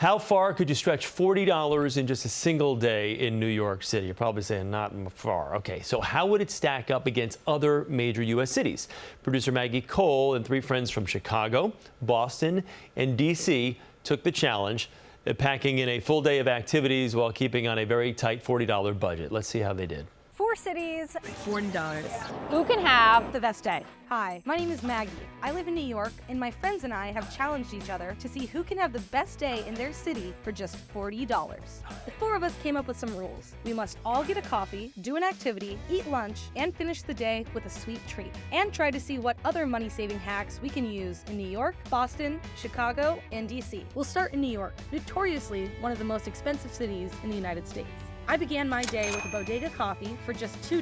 How far could you stretch $40 in just a single day in New York City? You're probably saying not far. Okay, so how would it stack up against other major U.S. cities? Producer Maggie Cole and three friends from Chicago, Boston, and D.C. took the challenge, packing in a full day of activities while keeping on a very tight $40 budget. Let's see how they did. 4 cities, $40. Who can have the best day? Hi, my name is Maggie. I live in New York, and my friends and I have challenged each other to see who can have the best day in their city for just $40. The 4 of us came up with some rules. We must all get a coffee, do an activity, eat lunch, and finish the day with a sweet treat. And try to see what other money-saving hacks we can use in New York, Boston, Chicago, and DC. We'll start in New York, notoriously one of the most expensive cities in the United States. I began my day with a bodega coffee for just $2,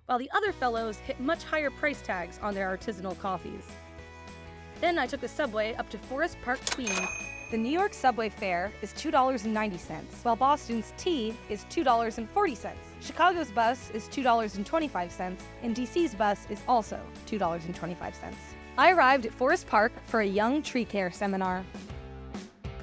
while the other fellows hit much higher price tags on their artisanal coffees. Then I took the subway up to Forest Park, Queens. The New York subway fare is $2.90, while Boston's T is $2.40. Chicago's bus is $2.25, and DC's bus is also $2.25. I arrived at Forest Park for a young tree care seminar.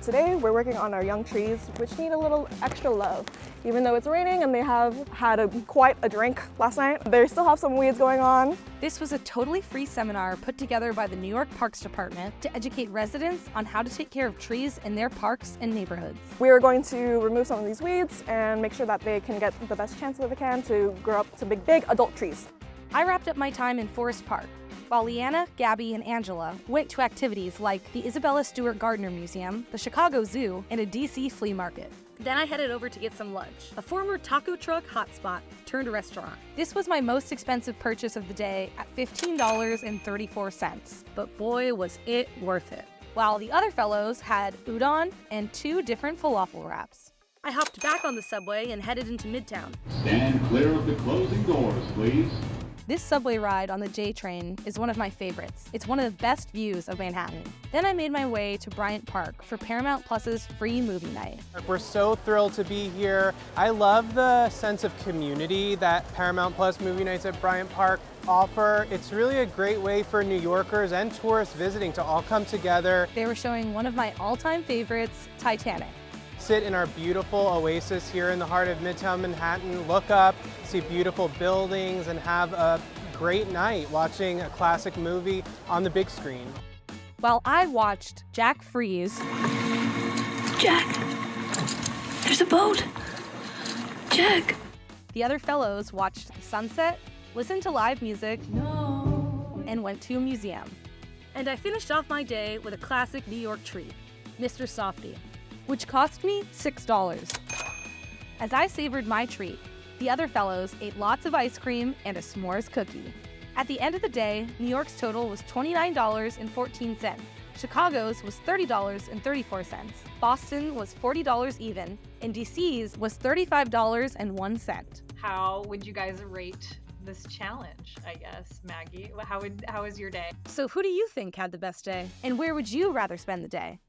Today we're working on our young trees, which need a little extra love. Even though it's raining and they have had quite a drink last night, they still have some weeds going on. This was a totally free seminar put together by the New York Parks Department to educate residents on how to take care of trees in their parks and neighborhoods. We are going to remove some of these weeds and make sure that they can get the best chance that they can to grow up to big adult trees. I wrapped up my time in Forest Park, while Leanna, Gabby, and Angela went to activities like the Isabella Stewart Gardner Museum, the Chicago Zoo, and a DC flea market. Then I headed over to get some lunch, a former taco truck hotspot turned restaurant. This was my most expensive purchase of the day at $15.34, but boy was it worth it. While the other fellows had udon and 2 different falafel wraps. I hopped back on the subway and headed into Midtown. Stand clear of the closing doors, please. This subway ride on the J train is one of my favorites. It's one of the best views of Manhattan. Then I made my way to Bryant Park for Paramount Plus's free movie night. We're so thrilled to be here. I love the sense of community that Paramount Plus movie nights at Bryant Park offer. It's really a great way for New Yorkers and tourists visiting to all come together. They were showing one of my all-time favorites, Titanic. Sit in our beautiful oasis here in the heart of Midtown Manhattan, look up, see beautiful buildings, and have a great night watching a classic movie on the big screen. While I watched Jack freeze. Jack, there's a boat. Jack. The other fellows watched the sunset, listened to live music, and went to a museum. And I finished off my day with a classic New York treat, Mr. Softy, which cost me $6. As I savored my treat, the other fellows ate lots of ice cream and a s'mores cookie. At the end of the day, New York's total was $29.14. Chicago's was $30.34. Boston was $40 even, and DC's was $35.01. How would you guys rate this challenge, I guess, Maggie? How was your day? So who do you think had the best day? And where would you rather spend the day?